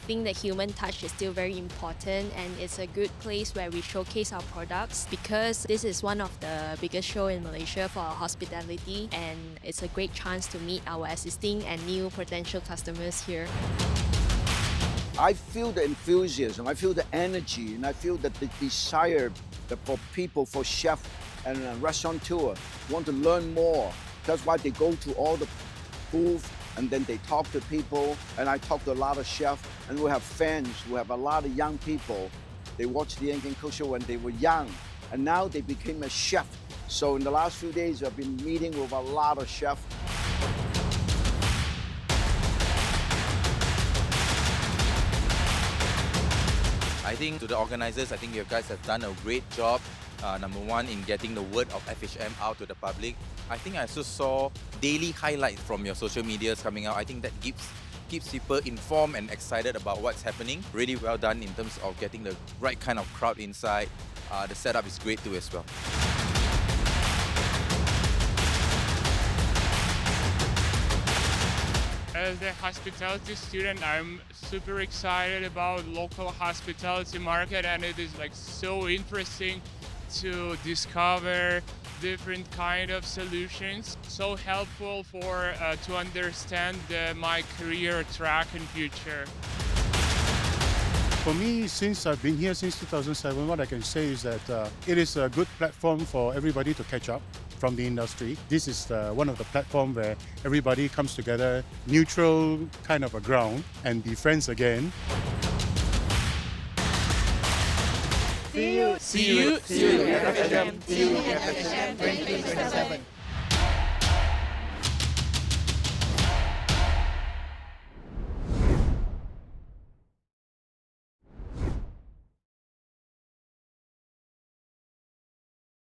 think the human touch is still very important, and it's a good place where we showcase our products because this is one of the biggest show in Malaysia for our hospitality, and it's a great chance to meet our existing and new potential customers here. I feel the enthusiasm, I feel the energy, and I feel that the desire for people, for chef and restaurateur want to learn more. That's why they go to all the booths and then they talk to people. And I talk to a lot of chefs, and we have fans. We have a lot of young people. They watched the Yankin Cook Show when they were young, and now they became a chef. So in the last few days, I've been meeting with a lot of chefs. I think to the organizers, I think you guys have done a great job. Number one, in getting the word of FHM out to the public. I think I also saw daily highlights from your social medias coming out. I think that keeps people informed and excited about what's happening. Really well done in terms of getting the right kind of crowd inside. The setup is great too as well. As a hospitality student, I'm super excited about local hospitality market, and it is like so interesting to discover different kind of solutions. So helpful for to understand my career track and future. For me, since I've been here since 2007, what I can say is that it is a good platform for everybody to catch up from the industry. This is one of the platforms where everybody comes together, neutral kind of a ground, and be friends again. See you at FHM. See you at FHM 2027.